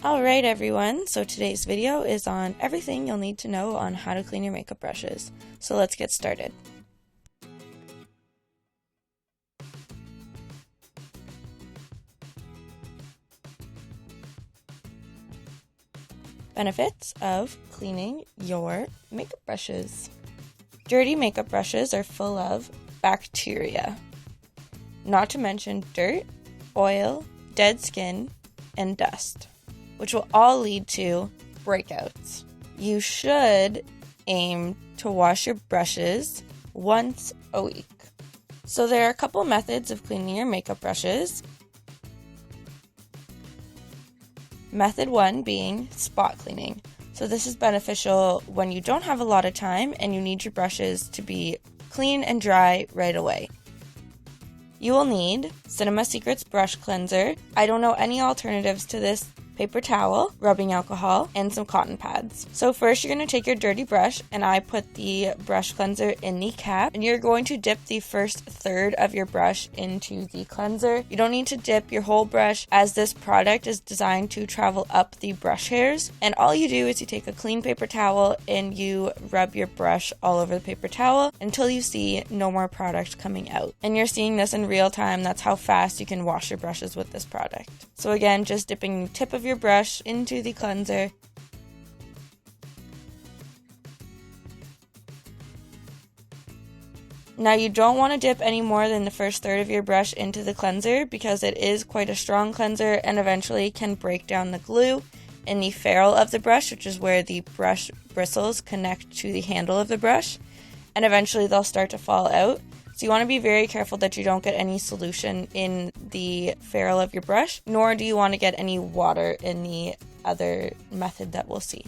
Alright everyone, so today's video is on everything you'll need to know on how to clean your makeup brushes. So let's get started. Benefits of cleaning your makeup brushes. Dirty makeup brushes are full of bacteria, not to mention dirt, oil, dead skin, and dust, which will all lead to breakouts. You should aim to wash your brushes once a week. So there are a couple methods of cleaning your makeup brushes. Method 1 being spot cleaning. So this is beneficial when you don't have a lot of time and you need your brushes to be clean and dry right away. You will need Cinema Secrets brush cleanser. I don't know any alternatives to this. Paper towel, rubbing alcohol, and some cotton pads. So first you're going to take your dirty brush, and I put the brush cleanser in the cap, and you're going to dip the first third of your brush into the cleanser. You don't need to dip your whole brush, as this product is designed to travel up the brush hairs, and all you do is you take a clean paper towel and you rub your brush all over the paper towel until you see no more product coming out. And you're seeing this in real time. That's how fast you can wash your brushes with this product. So again, just dipping the tip of your brush into the cleanser. Now you don't want to dip any more than the first third of your brush into the cleanser because it is quite a strong cleanser and eventually can break down the glue in the ferrule of the brush, which is where the brush bristles connect to the handle of the brush, and eventually they'll start to fall out. So you want to be very careful that you don't get any solution in the ferrule of your brush, nor do you want to get any water in the other method that we'll see.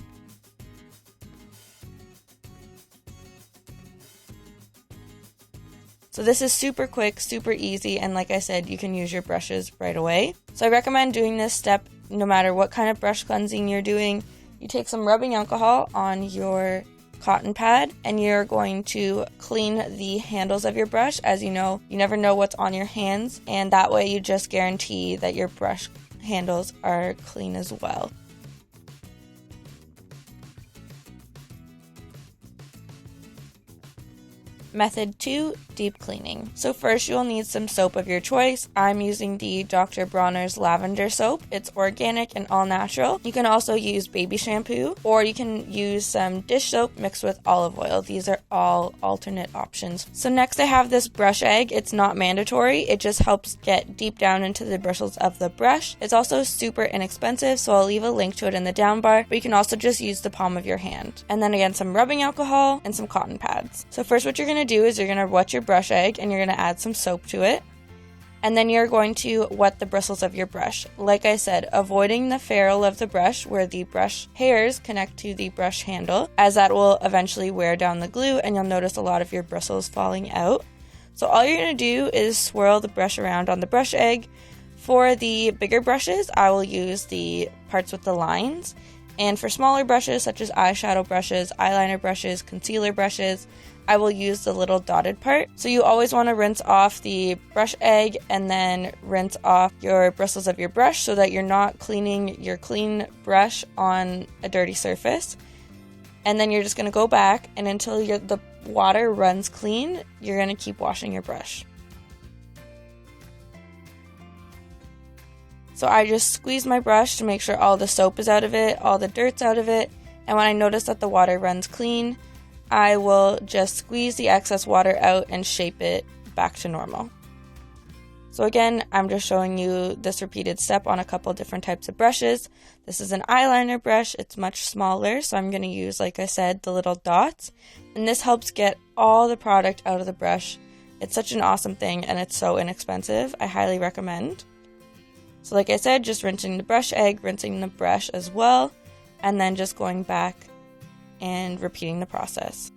So this is super quick, super easy, and like I said, you can use your brushes right away. So I recommend doing this step no matter what kind of brush cleansing you're doing. You take some rubbing alcohol on your cotton pad and you're going to clean the handles of your brush. As you know, you never know what's on your hands, and that way you just guarantee that your brush handles are clean as well. Method 2, deep cleaning. So first you'll need some soap of your choice. I'm using the Dr.Bronner's lavender soap. It's organic and all natural. You can also use baby shampoo, or you can use some dish soap mixed with olive oil. These are all alternate options. So next I have this brush egg. It's not mandatory. It just helps get deep down into the bristles of the brush. It's also super inexpensive, so I'll leave a link to it in the down bar, but you can also just use the palm of your hand. And then again, some rubbing alcohol and some cotton pads. So first what you're going to do is you're going to wet your brush egg and you're going to add some soap to it, and then you're going to wet the bristles of your brush. Like I said, avoiding the ferrule of the brush where the brush hairs connect to the brush handle, as that will eventually wear down the glue and you'll notice a lot of your bristles falling out. So all you're going to do is swirl the brush around on the brush egg. For the bigger brushes, I will use the parts with the lines, and for smaller brushes such as eyeshadow brushes, eyeliner brushes, concealer brushes, I will use the little dotted part. So you always want to rinse off the brush egg and then rinse off your bristles of your brush so that you're not cleaning your clean brush on a dirty surface. And then you're just going to go back, and until the water runs clean, you're going to keep washing your brush. So I just squeeze my brush to make sure all the soap is out of it, all the dirt's out of it, and when I notice that the water runs clean, I will just squeeze the excess water out and shape it back to normal. So again, I'm just showing you this repeated step on a couple different types of brushes. This is an eyeliner brush. It's much smaller, so I'm going to use, like I said, the little dots. And this helps get all the product out of the brush. It's such an awesome thing, and it's so inexpensive. I highly recommend. So like I said, just rinsing the brush egg, rinsing the brush as well, and then just going back and repeating the process.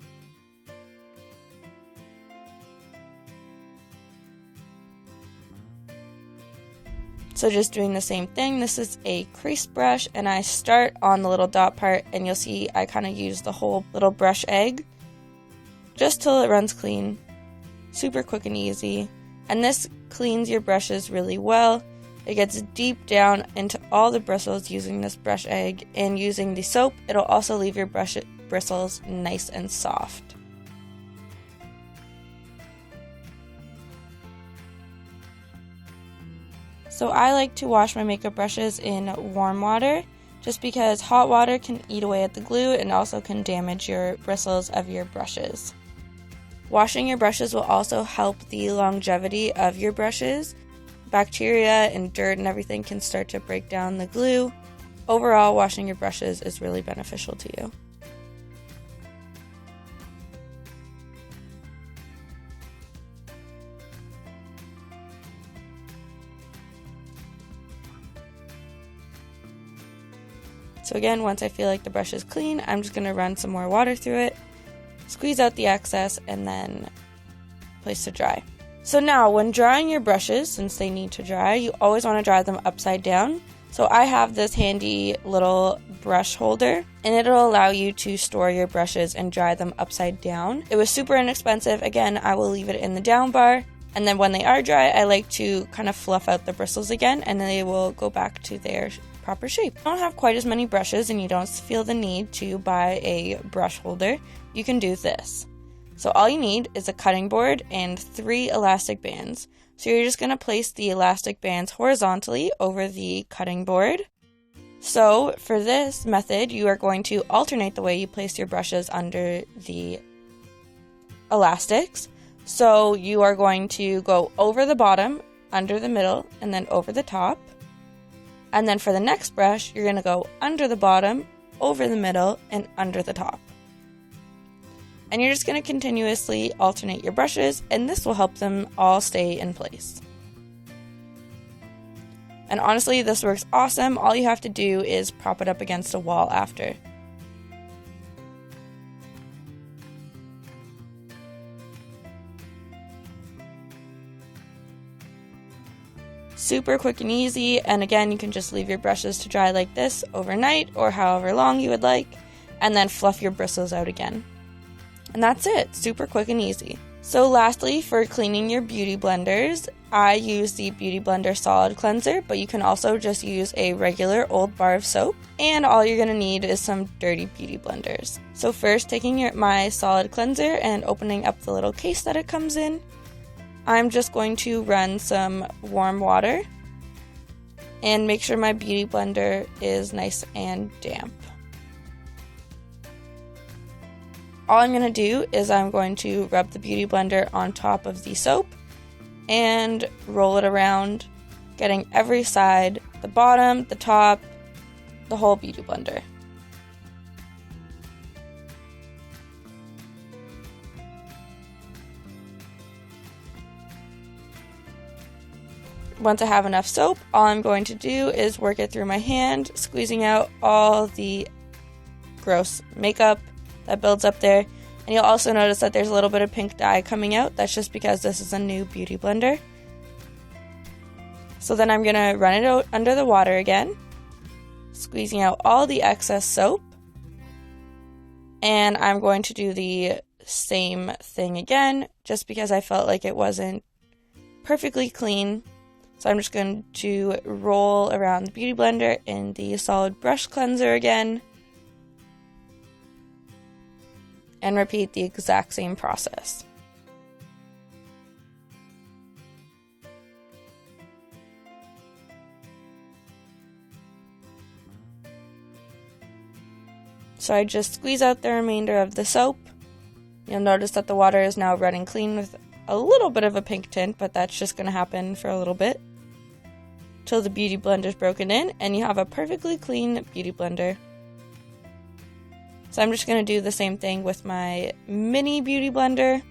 So just doing the same thing. This is a crease brush, and I start on the little dot part, and you'll see I kind of use the whole little brush egg just till it runs clean. Super quick and easy. And this cleans your brushes really well. It gets deep down into all the bristles using this brush egg, and using the soap, it'll also leave your bristles nice and soft. So I like to wash my makeup brushes in warm water, just because hot water can eat away at the glue and also can damage your bristles of your brushes. Washing your brushes will also help the longevity of your brushes. Bacteria and dirt and everything can start to break down the glue. Overall, washing your brushes is really beneficial to you. So again, once I feel like the brush is clean, I'm just going to run some more water through it, squeeze out the excess, and then place to dry. So now, when drying your brushes, since they need to dry, you always want to dry them upside down. So I have this handy little brush holder, and it'll allow you to store your brushes and dry them upside down. It was super inexpensive. Again, I will leave it in the down bar. And then when they are dry, I like to kind of fluff out the bristles again, and then they will go back to their proper shape. If you don't have quite as many brushes and you don't feel the need to buy a brush holder, you can do this. So all you need is a cutting board and 3 elastic bands. So you're just going to place the elastic bands horizontally over the cutting board. So for this method, you are going to alternate the way you place your brushes under the elastics. So you are going to go over the bottom, under the middle, and then over the top. And then for the next brush, you're going to go under the bottom, over the middle, and under the top. And you're just going to continuously alternate your brushes, and this will help them all stay in place. And honestly, this works awesome. All you have to do is prop it up against a wall after. Super quick and easy, and again, you can just leave your brushes to dry like this overnight or however long you would like, and then fluff your bristles out again. And that's it, super quick and easy. So lastly, for cleaning your beauty blenders, I use the Beauty Blender Solid Cleanser, but you can also just use a regular old bar of soap, and all you're going to need is some dirty beauty blenders. So first, taking my solid cleanser and opening up the little case that it comes in, I'm just going to run some warm water and make sure my beauty blender is nice and damp. All I'm going to do is I'm going to rub the beauty blender on top of the soap and roll it around, getting every side, the bottom, the top, the whole beauty blender. Once I have enough soap, all I'm going to do is work it through my hand, squeezing out all the gross makeup that builds up there. And you'll also notice that there's a little bit of pink dye coming out. That's just because this is a new beauty blender. So then I'm going to run it out under the water again, squeezing out all the excess soap. And I'm going to do the same thing again, just because I felt like it wasn't perfectly clean. So I'm just going to roll around the beauty blender in the solid brush cleanser again, and repeat the exact same process. So I just squeeze out the remainder of the soap. You'll notice that the water is now running clean with a little bit of a pink tint, but that's just going to happen for a little bit till the beauty blender is broken in and you have a perfectly clean beauty blender. So I'm just going to do the same thing with my mini beauty blender.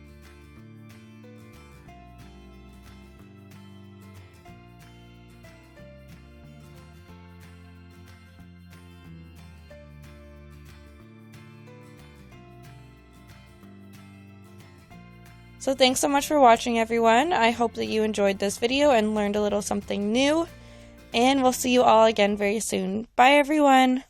So thanks so much for watching, everyone. I hope that you enjoyed this video and learned a little something new. And we'll see you all again very soon. Bye, everyone!